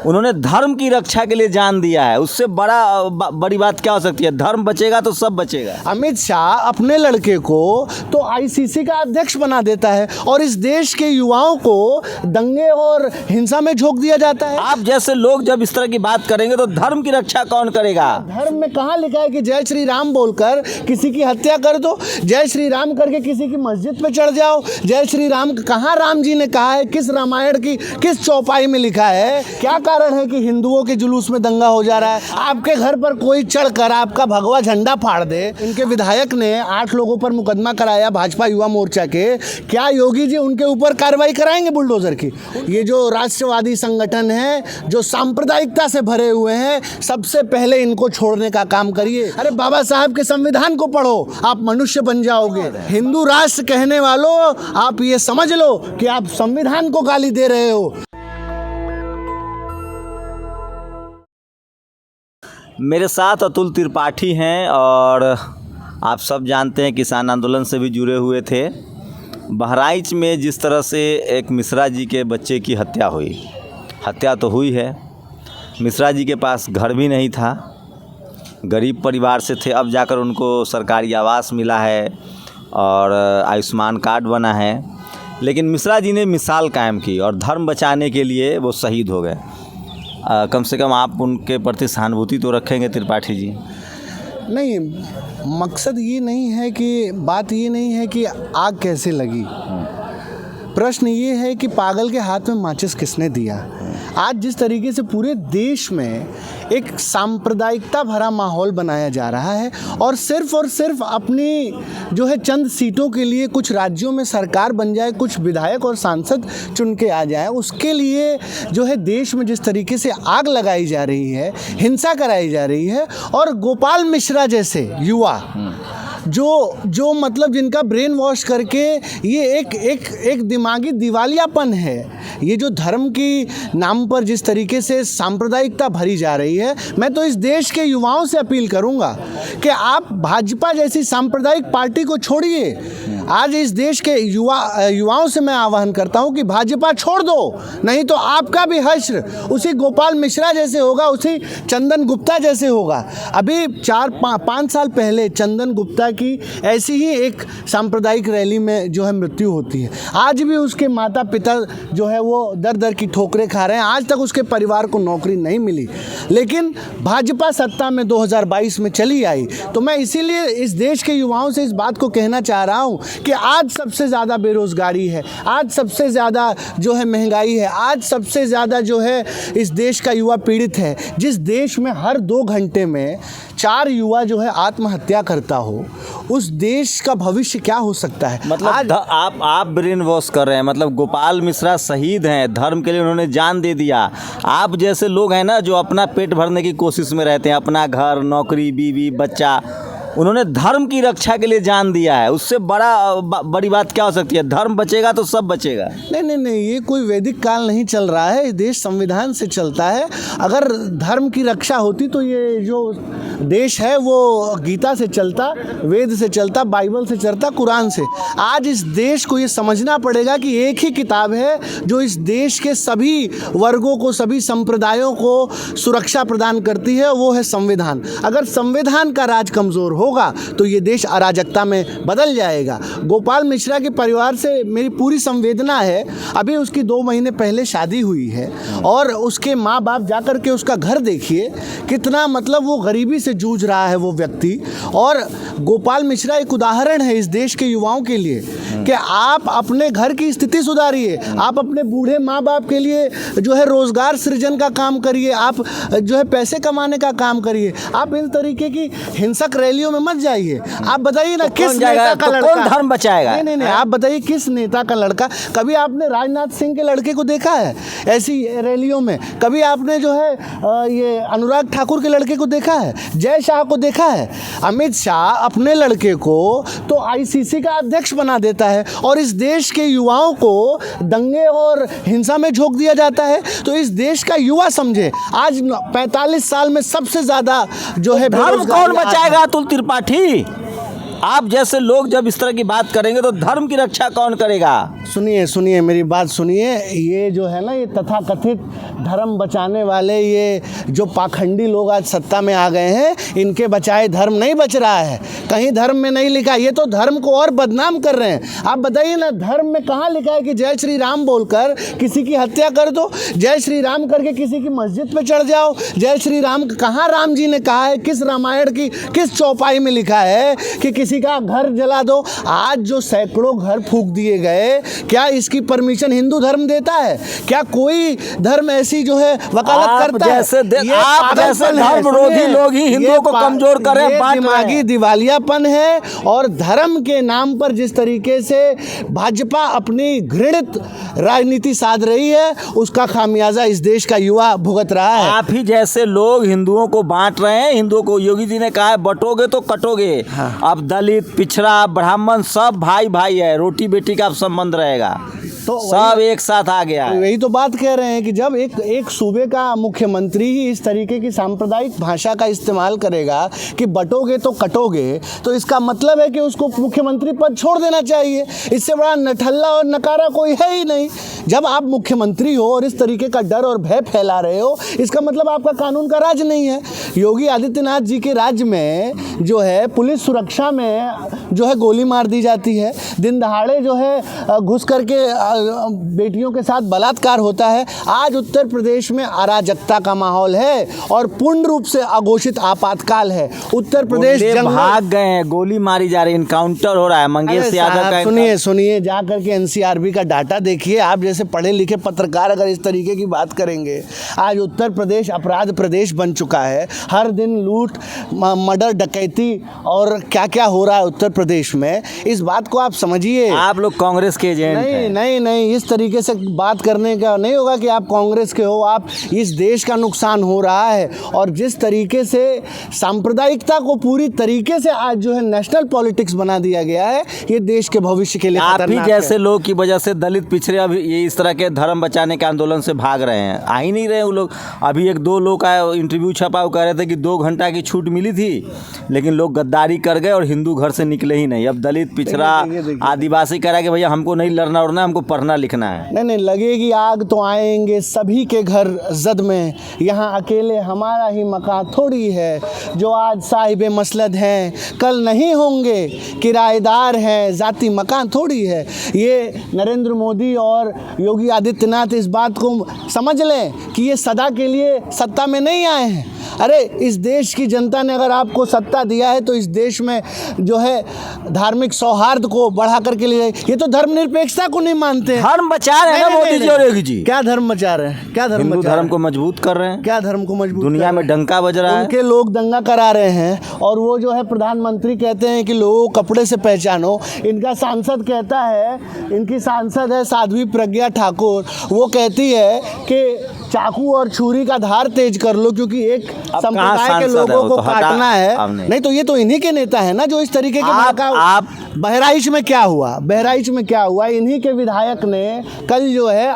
उन्होंने धर्म की रक्षा के लिए जान दिया है, उससे बड़ी बात क्या हो सकती है? धर्म बचेगा तो सब बचेगा। अमित शाह अपने लड़के को तो आईसीसी का अध्यक्ष बना देता है और इस देश के युवाओं को दंगे और हिंसा में झोंक दिया जाता है। आप जैसे लोग जब इस तरह की बात करेंगे तो धर्म की रक्षा कौन करेगा? धर्म में कहाँ लिखा है कि जय श्री राम बोलकर किसी की हत्या कर दो, जय श्री राम करके किसी की मस्जिद पे चढ़ जाओ? जय श्री राम कहाँ राम जी ने कहा है? किस रामायण की किस चौपाई में लिखा है? क्या कारण है कि हिंदुओं के जुलूस में दंगा हो जा रहा है? आपके घर पर कोई चढ़कर आपका भगवा झंडा फाड़ दे। इनके विधायक ने 8 लोगों पर मुकदमा कराया भाजपा युवा मोर्चा के। क्या योगी जी उनके ऊपर कार्रवाई कराएंगे बुलडोजर की? ये जो राष्ट्रवादी संगठन है, जो सांप्रदायिकता से भरे हुए हैं, सबसे पहले इनको छोड़ने का काम करिए। अरे बाबा साहब के संविधान को पढ़ो, आप मनुष्य बन जाओगे। हिंदू राष्ट्र कहने वालों, आप ये समझ लो कि आप संविधान को गाली दे रहे हो। मेरे साथ अतुल त्रिपाठी हैं और आप सब जानते हैं किसान आंदोलन से भी जुड़े हुए थे। बहराइच में जिस तरह से एक मिश्रा जी के बच्चे की हत्या हुई, हत्या तो हुई है, मिश्रा जी के पास घर भी नहीं था, गरीब परिवार से थे, अब जाकर उनको सरकारी आवास मिला है और आयुष्मान कार्ड बना है। लेकिन मिश्रा जी ने मिसाल कायम की और धर्म बचाने के लिए वो शहीद हो गए। कम से कम आप उनके प्रति सहानुभूति तो रखेंगे त्रिपाठी जी? नहीं, मकसद ये नहीं है कि बात ये नहीं है कि आग कैसे लगी, प्रश्न ये है कि पागल के हाथ में माचिस किसने दिया। आज जिस तरीके से पूरे देश में एक सांप्रदायिकता भरा माहौल बनाया जा रहा है और सिर्फ अपनी जो है चंद सीटों के लिए कुछ राज्यों में सरकार बन जाए, कुछ विधायक और सांसद चुन के आ जाए, उसके लिए जो है देश में जिस तरीके से आग लगाई जा रही है, हिंसा कराई जा रही है। और गोपाल मिश्रा जैसे युवा जो मतलब जिनका ब्रेन वॉश करके ये एक दिमागी दिवालियापन है, ये जो धर्म की नाम पर जिस तरीके से सांप्रदायिकता भरी जा रही है, मैं तो इस देश के युवाओं से अपील करूंगा कि आप भाजपा जैसी सांप्रदायिक पार्टी को छोड़िए। आज इस देश के युवाओं से मैं आह्वान करता हूं कि भाजपा छोड़ दो, नहीं तो आपका भी हश्र उसी गोपाल मिश्रा जैसे होगा, उसी चंदन गुप्ता जैसे होगा। अभी 4-5 साल पहले चंदन गुप्ता की ऐसी ही एक सांप्रदायिक रैली में जो है मृत्यु होती है। आज भी उसके माता पिता जो है वो दर की ठोकरें खा रहे हैं, आज तक उसके परिवार को नौकरी नहीं मिली। लेकिन भाजपा सत्ता में 2022 में चली आई। तो मैं इसीलिए इस देश के युवाओं से इस बात को कहना चाह रहा हूँ कि आज सबसे ज़्यादा बेरोज़गारी है, आज सबसे ज़्यादा जो है महंगाई है, आज सबसे ज़्यादा जो है इस देश का युवा पीड़ित है। जिस देश में हर 2 घंटे में 4 युवा जो है आत्महत्या करता हो, उस देश का भविष्य क्या हो सकता है? मतलब आप ब्रेन वॉश कर रहे हैं। मतलब गोपाल मिश्रा शहीद हैं, धर्म के लिए उन्होंने जान दे दिया। आप जैसे लोग हैं ना जो अपना पेट भरने की कोशिश में रहते हैं, अपना घर, नौकरी, बीवी, बच्चा, उन्होंने धर्म की रक्षा के लिए जान दिया है, उससे बड़ी बात क्या हो सकती है? धर्म बचेगा तो सब बचेगा। नहीं, ये कोई वैदिक काल नहीं चल रहा है, ये देश संविधान से चलता है। अगर धर्म की रक्षा होती तो ये जो देश है वो गीता से चलता, वेद से चलता, बाइबल से चलता, कुरान से। आज इस देश को ये समझना पड़ेगा कि एक ही किताब है जो इस देश के सभी वर्गों को, सभी संप्रदायों को सुरक्षा प्रदान करती है, वो है संविधान। अगर संविधान का राज कमज़ोर होगा तो ये देश अराजकता में बदल जाएगा। गोपाल मिश्रा के परिवार से मेरी पूरी संवेदना है। अभी उसकी 2 महीने पहले शादी हुई है और उसके माँ बाप जाकर के उसका घर देखिए, कितना मतलब वो गरीबी से जूझ रहा है वो व्यक्ति। और गोपाल मिश्रा एक उदाहरण है इस देश के युवाओं के लिए कि आप अपने घर की स्थिति सुधारिए, आप अपने बूढ़े माँ बाप के लिए जो है रोजगार सृजन का काम करिए, आप जो है पैसे कमाने का काम करिए। आप इस तरीके की हिंसक रैलियों में मत जाइए। आप बताइए ना किस नेता का लड़का, कौन धर्म बचाएगा? नहीं, आप बताइए किस नेता का लड़का? कभी आपने राजनाथ सिंह के लड़के को देखा है ऐसी रैलियों में? कभी आपने जो है ये अनुराग ठाकुर के लड़के को देखा है? जय शाह को देखा है? अमित शाह अपने लड़के को तो आईसीसी का अध्यक्ष बना देता है और इस देश के युवाओं को दंगे और हिंसा में झोंक दिया जाता है। तो इस देश का युवा समझे, आज 45 साल में सबसे ज्यादा जो है धर्म कौन बचाएगा? अतुल त्रिपाठी, आप जैसे लोग जब इस तरह की बात करेंगे तो धर्म की रक्षा कौन करेगा? सुनिए सुनिए मेरी बात सुनिए। ये जो है ना, ये तथाकथित धर्म बचाने वाले ये जो पाखंडी लोग आज सत्ता में आ गए हैं, इनके बचाए धर्म नहीं बच रहा है। कहीं धर्म में नहीं लिखा, ये तो धर्म को और बदनाम कर रहे हैं। आप बताइए ना, धर्म में कहाँ लिखा है कि जय श्री राम बोलकर किसी की हत्या कर दो, जय श्री राम करके किसी की मस्जिद पे चढ़ जाओ? जय श्री राम कहाँ राम जी ने कहा है? किस रामायण की किस चौपाई में लिखा है कि किसी का घर जला दो? आज जो सैकड़ों घर फूंक दिए गए, क्या इसकी परमिशन हिंदू धर्म देता है? क्या कोई धर्म ऐसी जो है वकालत करता है? आप जैसे धर्म विरोधी लोग ही हिंदुओं को कमजोर कर रहे हैं, बांट रहे हैं। दिमागी दिवालियापन है। और धर्म के नाम पर जिस तरीके से भाजपा अपनी घृणित राजनीति साध रही है, उसका खामियाजा इस देश का युवा भुगत रहा है। आप ही जैसे लोग हिंदुओं को बांट रहे हैं। हिंदुओं को योगी जी ने कहा है बटोगे तो कटोगे। अब दलित, पिछड़ा, ब्राह्मण सब भाई भाई है, रोटी बेटी का संबंध रहेगा, तो सब एक साथ आ गया है। यही तो बात कह रहे हैं कि जब एक सूबे का मुख्यमंत्री ही इस तरीके की सांप्रदायिक भाषा का इस्तेमाल करेगा कि बटोगे तो कटोगे, तो इसका मतलब है कि उसको मुख्यमंत्री पद छोड़ देना चाहिए। इससे बड़ा नठल्ला और नकारा कोई है ही नहीं। जब आप मुख्यमंत्री हो और इस तरीके का डर और भय फैला रहे हो, इसका मतलब आपका कानून का राज नहीं है। योगी आदित्यनाथ जी के राज्य में जो है पुलिस सुरक्षा में जो है गोली मार दी जाती है, दिन दहाड़े जो है घुस करके बेटियों के साथ बलात्कार होता है। आज उत्तर प्रदेश में अराजकता का माहौल है और पूर्ण रूप से अघोषित आपातकाल है। उत्तर प्रदेश भाग गए हैं, गोली मारी जा रही है, इनकाउंटर हो रहा है। मंगेश यादव का सुनिए जा करके एनसीआरबी का डाटा देखिए। आप जैसे पढ़े लिखे पत्रकार अगर इस तरीके की बात करेंगे, आज उत्तर प्रदेश अपराध प्रदेश बन चुका है। हर दिन लूट, मर्डर, डकैती और क्या क्या हो रहा है उत्तर प्रदेश में। इस बात को आप समझिए। आप लोग कांग्रेस के एजेंट हैं। नहीं, इस तरीके से बात करने का नहीं होगा कि आप कांग्रेस के हो। आप इस देश का नुकसान हो रहा है। और जिस तरीके से सांप्रदायिकता को पूरी तरीके से आज जो है नेशनल पॉलिटिक्स बना दिया गया है, ये देश के भविष्य के लिए आप ही जैसे लोग की वजह से दलित पिछड़े अभी ये इस तरह के धर्म बचाने के आंदोलन से भाग रहे हैं, आ ही नहीं रहे वो लोग। अभी एक दो लोग का इंटरव्यू छपा, वो कह रहे थे कि 2 घंटा की छूट मिली थी, लेकिन लोग गद्दारी कर गए और हिंदू घर से निकले ही नहीं। अब दलित, पिछड़ा, आदिवासी कह रहा है कि भैया हमको नहीं लड़ना उड़ना, हमको पढ़ना लिखना है। नहीं, लगेगी आग तो आएंगे सभी के घर जद में, यहाँ अकेले हमारा ही मकान थोड़ी है। जो आज साहिब मसलद हैं, कल नहीं होंगे किराएदार हैं, जाति मकान थोड़ी है। ये नरेंद्र मोदी और योगी आदित्यनाथ इस बात को समझ लें कि ये सदा के लिए सत्ता में नहीं आए हैं। अरे इस देश की जनता ने अगर आपको सत्ता दिया है तो इस देश में जो है धार्मिक सौहार्द को बढ़ा करके लिए, ये तो धर्मनिरपेक्षता को नहीं मानते। धर्म बचा रहे हैं ना मोदी जी और योगी जी। क्या धर्म बचा रहे हैं? क्या धर्म? हिंदू धर्म को मजबूत कर रहे हैं। क्या धर्म को मजबूत? दुनिया में डंका बज रहा है। उनके लोग दंगा करा रहे हैं और वो जो है प्रधानमंत्री कहते हैं कि लोगों को कपड़े से पहचानो। इनका सांसद कहता है, इनकी सांसद है साध्वी प्रज्ञा ठाकुर, वो कहती है कि चाकू और छुरी का धार तेज कर लो क्योंकि एक संप्रदाय के लोगों को काटना है। नहीं तो ये तो इन्हीं के नेता है ना जो इस तरीके के। आप बहराइच में क्या हुआ? बहराइच में क्या हुआ? इन्हीं के विधायक ने कल जो है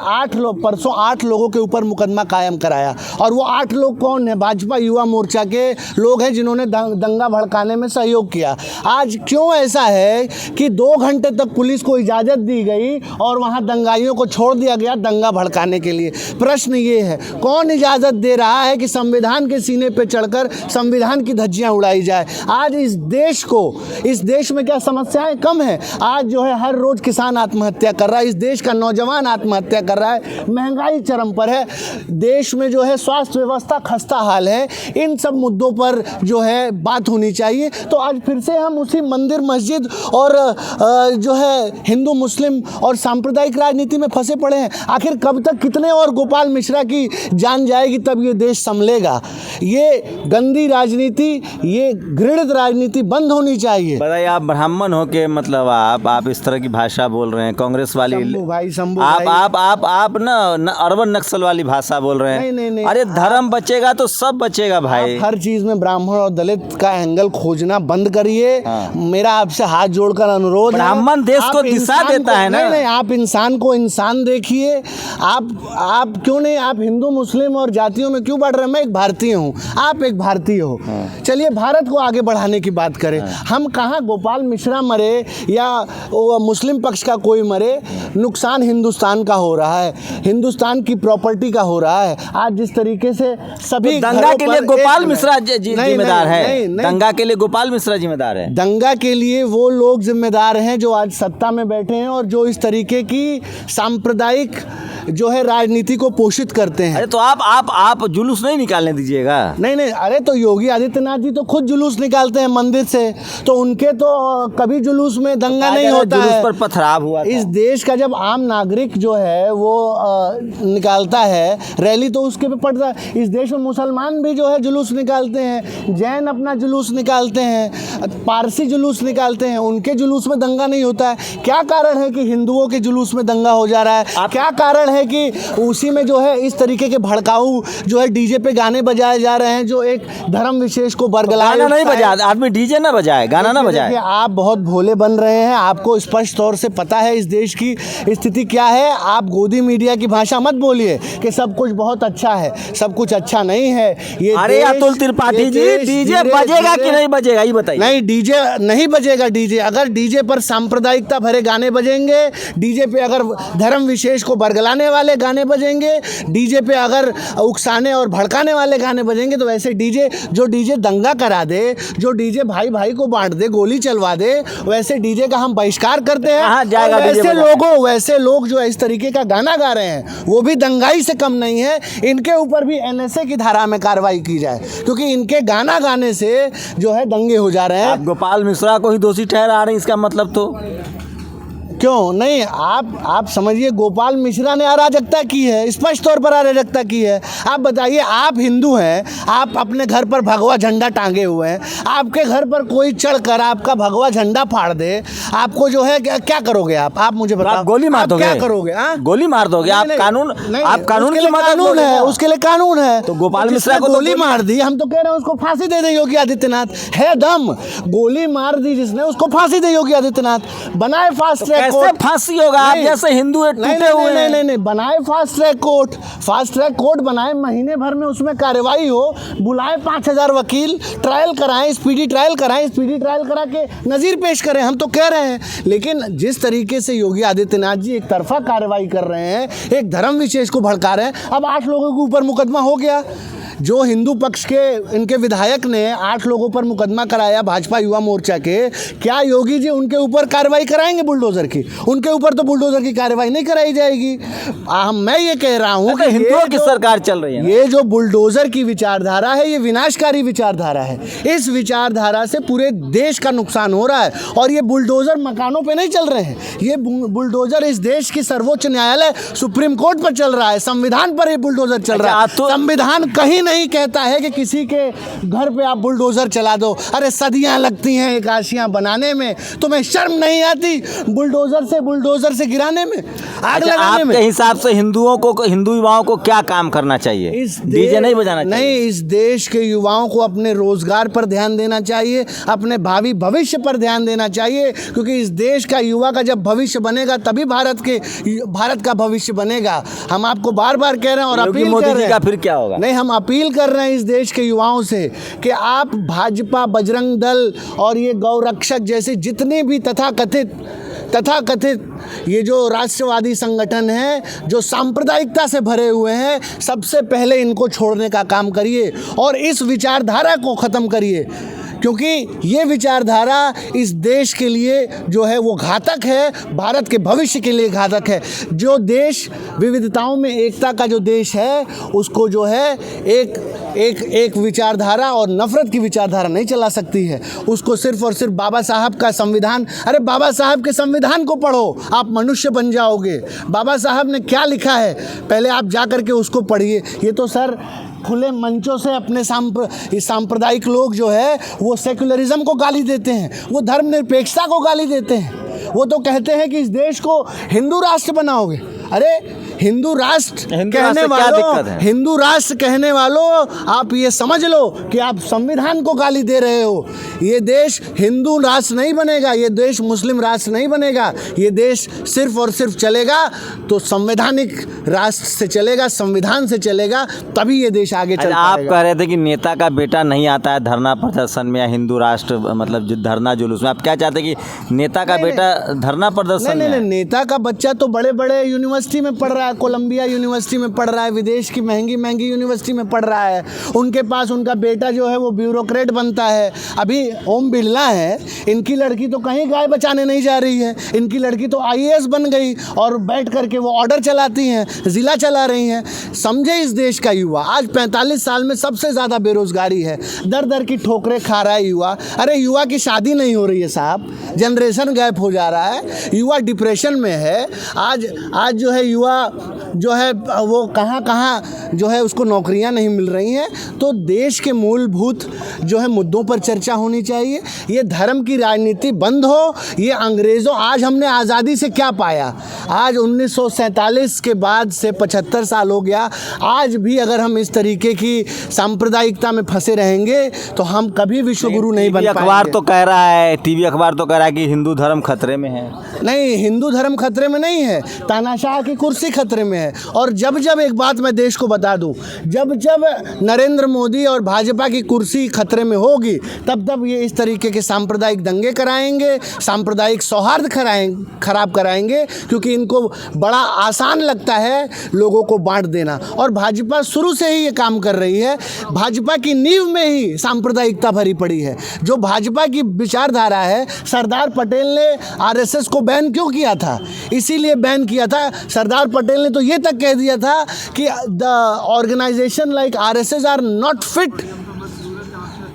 परसों 8 लोगों के ऊपर मुकदमा कायम कराया। और वो 8 लोग कौन है? भाजपा युवा मोर्चा के लोग हैं जिन्होंने दंगा भड़काने में सहयोग किया। आज क्यों ऐसा है कि 2 घंटे तक पुलिस को इजाज़त दी गई और वहाँ दंगाइयों को छोड़ दिया गया दंगा भड़काने के लिए? प्रश्न ये है, कौन इजाज़त दे रहा है कि संविधान के सीने पे चढ़कर संविधान की धज्जियां उड़ाई जाए? आज इस देश में क्या समस्याएं कम है? आज जो है हर रोज किसान आत्महत्या कर रहा है, इस देश का नौजवान आत्महत्या कर रहा है, महंगाई चरम पर है, देश में जो है स्वास्थ्य व्यवस्था खस्ता हाल है। इन सब मुद्दों पर जो है बात होनी चाहिए। तो आज फिर से हम उसी मंदिर मस्जिद और जो है हिंदू मुस्लिम और सांप्रदायिक राजनीति में फंसे पड़े हैं। आखिर कब तक, कितने और गोपाल मिश्रा की जान जाएगी तब ये देश संभलेगा? ये गंदी राजनीति, ये घृणित राजनीति बंद होनी चाहिए। बताइए, आप ब्राह्मण हो के मतलब आप इस तरह की भाषा बोल रहे हैं, कांग्रेस वाली शंभू आप ना अर्बन नक्सल वाली भाषा बोल रहे हैं। नहीं, अरे धर्म बचेगा तो सब बचेगा भाई। हर चीज में ब्राह्मण और दलित का एंगल खोजना बंद करिए। मेरा आपसे हाथ जोड़कर अनुरोध है। ब्राह्मण देश को दिशा देता है ना। नहीं, आप इंसान को इंसान देखिए। आप क्यों नहीं, आप हिंदू मुस्लिम और जातियों में क्यों बढ़ रहे हैं? मैं एक भारतीय हूँ, आप एक भारतीय हो। चलिए भारत को आगे बढ़ाने की बात करें। हम कहाँ गोपाल मिश्रा मरे या वो मुस्लिम पक्ष का कोई मरे, नुकसान हिंदुस्तान का हो रहा है, हिंदुस्तान की प्रॉपर्टी का हो रहा है। आज जिस तरीके से सभी दंगा के लिए गोपाल मिश्रा जिम्मेदार है? नहीं, दंगा के लिए गोपाल मिश्रा जिम्मेदार है? दंगा के लिए वो लोग जिम्मेदार हैं जो आज सत्ता में बैठे हैं और जो इस तरीके की सांप्रदायिक जो है राजनीति को पोषित करते हैं। अरे तो आप जुलूस नहीं निकालने दीजिएगा? नहीं, अरे तो योगी आदित्यनाथ जी तो खुद जुलूस निकालते हैं मंदिर से, तो उनके तो कभी जुलूस में दंगा नहीं होता है। जुलूस पर पथराव हुआ था। इस देश का जब आम नागरिक जो है वो निकालता है रैली, तो उसके पे पड़ता है। इस देश में मुसलमान भी जो है जुलूस निकालते हैं, जैन अपना जुलूस निकालते हैं, पारसी जुलूस निकालते हैं, उनके जुलूस में दंगा नहीं होता है। क्या कारण है कि हिंदुओं के जुलूस में दंगा हो जा रहा है? क्या कारण है कि उसी में जो है इस तरीके के भड़काऊ जो है डीजे पे गाने बजाए जा रहे हैं, जो एक धर्म विशेष को बरगलाए। गाना नहीं बजाए आदमी, डीजे ना बजाए, गाना ना बजाए। आप बहुत भोले बन रहे हैं, आपको स्पष्ट तौर से पता है इस देश की स्थिति क्या है। आप गोदी मीडिया की भाषा मत बोलिए कि सब कुछ बहुत अच्छा है, सब कुछ अच्छा नहीं है। ये अरे अतुल त्रिपाठी जी, डीजे बजेगा कि नहीं बजेगा ये बताइए? नहीं, डीजे नहीं बजेगा। डीजे अगर डीजे पर सांप्रदायिकता भरे गाने बजेंगे, डीजे पे अगर धर्म विशेष को बरगलाने वाले गाने बजेंगे, डीजे पे अगर उकसाने और भड़काने वाले गाने बजेंगे, तो वैसे जो डीजे दंगा करा दे, जो डीजे भाई भाई को बांट दे, गोली चलवा दे, वैसे डीजे का हम बहिष्कार करते हैं। कहाँ जाएगा वैसे लोग जो इस तरीके का गाना गा रहे हैं वो भी दंगाई से कम नहीं है। इनके ऊपर भी NSA की धारा में कार्रवाई की जाए, क्योंकि इनके गाना गाने से जो है दंगे हो जा रहे हैं। आप गोपाल मिश्रा को ही दोषी ठहरा रहे हैं, इसका मतलब तो क्यों नहीं? आप समझिए, गोपाल मिश्रा ने अराजकता की है, स्पष्ट तौर पर अराजकता की है। आप बताइए, आप हिंदू हैं, आप अपने घर पर भगवा झंडा टांगे हुए हैं, आपके घर पर कोई चढ़कर आपका भगवा झंडा फाड़ दे, आपको जो है क्या करोगे आप मुझे बताओ। गोली मार दोगे? क्या करोगे? गोली मार दोगे? आप कानून की कानून है, उसके लिए कानून है। तो गोपाल मिश्रा को गोली मार दी, हम तो कह रहे हैं उसको फांसी दे दे योगी आदित्यनाथ। है दम, गोली मार दी जिसने, उसको फांसी दे योगी आदित्यनाथ। बनाए फास्ट ट्रैक कैसे फांसी होगा? आप जैसे हिंदू टूटे हुए हैं। नहीं, बनाए फास्ट ट्रैक कोर्ट बनाए, महीने भर में उसमें कार्रवाई हो, बुलाए 5000 वकील, ट्रायल कराएं, स्पीडी ट्रायल करा के नज़ीर पेश करें। हम तो कह रहे हैं, लेकिन जिस तरीके से योगी आदित्यनाथ जी एक तरफा कार्रवाई कर रहे हैं, एक धर्म विशेष को भड़का रहे हैं। अब 8 लोगों के ऊपर मुकदमा हो गया। जो हिंदू पक्ष के इनके विधायक ने 8 लोगों पर मुकदमा कराया भाजपा युवा मोर्चा के, क्या योगी जी उनके ऊपर कार्रवाई कराएंगे बुलडोजर की? उनके ऊपर तो बुलडोजर की कार्रवाई नहीं कराई जाएगी। मैं ये कह रहा हूँ कि हिंदुओं की सरकार चल रही है। ये जो बुलडोजर की विचारधारा है, ये विनाशकारी विचारधारा है। इस विचारधारा से पूरे देश का नुकसान हो रहा है। और ये बुलडोजर मकानों पे नहीं चल रहे हैं, ये बुलडोजर इस देश की सर्वोच्च न्यायालय सुप्रीम कोर्ट पर चल रहा है, संविधान पर ये बुलडोजर चल रहा है। संविधान कहीं नहीं कहता है कि किसी के घर पे आप बुलडोजर चला दो। अरे सदियां लगती हैं एकादशियां बनाने में, तुम्हें शर्म नहीं आती बुलडोजर से गिराने में, आग लगाने में? आपके हिसाब से हिंदू युवाओं को क्या काम करना चाहिए? डीजे नहीं बजाना चाहिए? नहीं, इस देश के युवाओं को अपने रोजगार पर ध्यान देना चाहिए, अपने भावी भविष्य पर ध्यान देना चाहिए, क्योंकि इस देश का युवा का जब भविष्य बनेगा तभी भारत का भविष्य बनेगा। हम आपको बार बार कह रहे हैं और अपील कर रहे हैं। का फिर क्या होगा? नहीं, हम अपील कर रहे हैं इस देश के युवाओं से कि आप भाजपा, बजरंग दल और ये गौरक्षक जैसे जितने भी तथाकथित ये जो राष्ट्रवादी संगठन हैं, जो सांप्रदायिकता से भरे हुए हैं, सबसे पहले इनको छोड़ने का काम करिए और इस विचारधारा को ख़त्म करिए, क्योंकि ये विचारधारा इस देश के लिए जो है वो घातक है, भारत के भविष्य के लिए घातक है। जो देश विविधताओं में एकता का जो देश है, उसको जो है एक विचारधारा और नफरत की विचारधारा नहीं चला सकती है। उसको सिर्फ और सिर्फ बाबा साहब का संविधान, अरे बाबा साहब के संविधान को पढ़ो, आप मनुष्य बन जाओगे। बाबा साहब ने क्या लिखा है पहले आप जा करके उसको पढ़िए। ये तो सर खुले मंचों से अपने सांप्रदायिक लोग जो है वो सेकुलरिज्म को गाली देते हैं, वो धर्मनिरपेक्षता को गाली देते हैं, वो तो कहते हैं कि इस देश को हिंदू राष्ट्र बनाओगे। अरे हिंदू राष्ट्र हिंदू कहने राष्ट्र क्या दिक्कत वालों, है? हिंदू राष्ट्र कहने वालों, आप ये समझ लो कि आप संविधान को गाली दे रहे हो। ये देश हिंदू राष्ट्र नहीं बनेगा, ये देश मुस्लिम राष्ट्र नहीं बनेगा, ये देश सिर्फ और सिर्फ चलेगा तो संवैधानिक राष्ट्र से चलेगा, संविधान से चलेगा, तभी ये देश आगे चल आप पाएगा। कह रहे थे कि नेता का बेटा नहीं आता है धरना प्रदर्शन में या हिंदू राष्ट्र मतलब जो धरना जुलूस में, आप क्या चाहते हैं कि नेता का बेटा धरना प्रदर्शन नहीं, में? नेता का बच्चा तो बड़े बड़े यूनिवर्सिटी में पढ़ रहा है, कोलंबिया यूनिवर्सिटी में पढ़ रहा है, विदेश की महंगी महंगी यूनिवर्सिटी में पढ़ रहा है। उनके पास उनका बेटा जो है वो ब्यूरोक्रेट बनता है। अभी ओम बिरला है, इनकी लड़की तो कहीं गाय बचाने नहीं जा रही है, इनकी लड़की तो IAS बन गई और बैठ करके वो ऑर्डर चलाती हैं, ज़िला चला रही हैं। समझे इस देश का युवा, आज 45 साल में सबसे ज़्यादा बेरोजगारी है, दर दर की ठोकरें खा रहा है युवा। अरे युवा की शादी नहीं हो रही है साहब, जनरेशन गैप हो जा रहा है, युवा डिप्रेशन में है। आज जो है युवा जो है वो कहाँ जो है उसको नौकरियां नहीं मिल रही हैं। तो देश के मूलभूत जो है मुद्दों पर चर्चा होनी चाहिए। ये धर्म की राजनीति बंद हो। ये अंग्रेज़ों, आज हमने आज़ादी से क्या पाया? आज 1947 के बाद से 75 साल हो गया। आज भी अगर हम इस तरीके की सांप्रदायिकता में फंसे रहेंगे तो हम कभी विश्व गुरु नहीं बन पाएंगे। अखबार तो कह रहा है, टीवी अखबार तो कह रहा है कि हिंदू धर्म खतरे में है। नहीं, हिंदू धर्म खतरे में नहीं है, तानाशाह की कुर्सी खतरे में है। और जब एक बात मैं देश को बता दूं, जब नरेंद्र मोदी और भाजपा की कुर्सी खतरे में होगी, तब ये इस तरीके के सांप्रदायिक दंगे कराएंगे, सांप्रदायिक सौहार्द खराब कराएंगे, क्योंकि इनको बड़ा आसान लगता है लोगों को बांट देना। और भाजपा शुरू से ही ये काम कर रही है। भाजपा की नींव में ही सांप्रदायिकता भरी पड़ी है। जो भाजपा की विचारधारा है, सरदार पटेल ने RSS को बैन क्यों किया था? इसीलिए बैन किया था। सरदार पटेल ने तो ये तक कह दिया था कि the organisation like RSS are not fit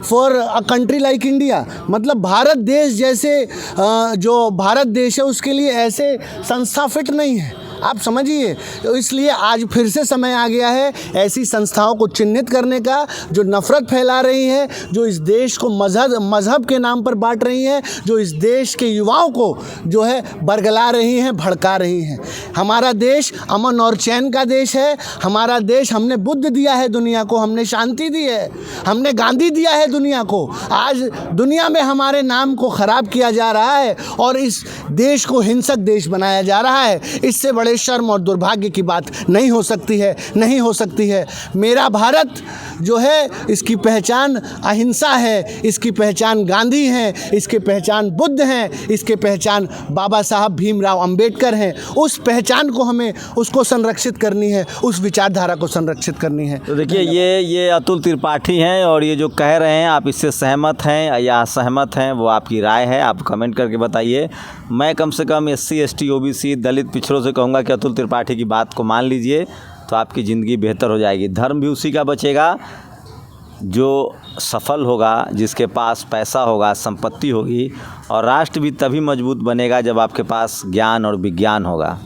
for a country like India. मतलब भारत देश जैसे जो भारत देश है उसके लिए ऐसे संस्था फिट नहीं है, आप समझिए। तो इसलिए आज फिर से समय आ गया है ऐसी संस्थाओं को चिन्हित करने का जो नफ़रत फैला रही हैं, जो इस देश को मज़हब के नाम पर बांट रही हैं, जो इस देश के युवाओं को जो है बरगला रही हैं, भड़का रही हैं। हमारा देश अमन और चैन का देश है। हमारा देश, हमने बुद्ध दिया है दुनिया को, हमने शांति दी है, हमने गांधी दिया है दुनिया को। आज दुनिया में हमारे नाम को ख़राब किया जा रहा है और इस देश को हिंसक देश बनाया जा रहा है। इससे बड़े शर्म और दुर्भाग्य की बात नहीं हो सकती है, नहीं हो सकती है। मेरा भारत जो है, इसकी पहचान अहिंसा है, इसकी पहचान गांधी है, इसकी पहचान बुद्ध हैं, इसके पहचान बाबा साहब भीमराव अंबेडकर हैं। उस पहचान को हमें उसको संरक्षित करनी है, उस विचारधारा को संरक्षित करनी है। तो देखिए, ये अतुल त्रिपाठी हैं और ये जो कह रहे हैं, आप इससे सहमत हैं या असहमत हैं, वो आपकी राय है, आप कमेंट करके बताइए। मैं कम से कम SC ST OBC दलित पिछड़ों से कहूँगा कि अतुल त्रिपाठी की बात को मान लीजिए, तो आपकी ज़िंदगी बेहतर हो जाएगी। धर्म भी उसी का बचेगा जो सफल होगा, जिसके पास पैसा होगा, संपत्ति होगी, और राष्ट्र भी तभी मजबूत बनेगा जब आपके पास ज्ञान और विज्ञान होगा।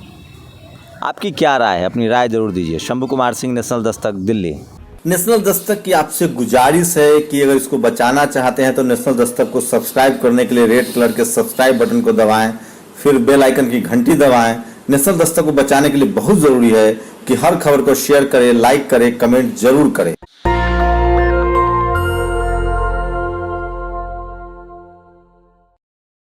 आपकी क्या राय है? अपनी राय ज़रूर दीजिए। शंभू कुमार सिंह, नेशनल दस्तक, दिल्ली। नेशनल दस्तक की आपसे गुजारिश है कि अगर इसको बचाना चाहते हैं तो नेशनल दस्तक को सब्सक्राइब करने के लिए रेड कलर के सब्सक्राइब बटन को दबाएं, फिर बेल आइकन की घंटी दबाएं। नेशनल दस्तक को बचाने के लिए बहुत ज़रूरी है कि हर खबर को शेयर करें, लाइक करें, कमेंट जरूर करें।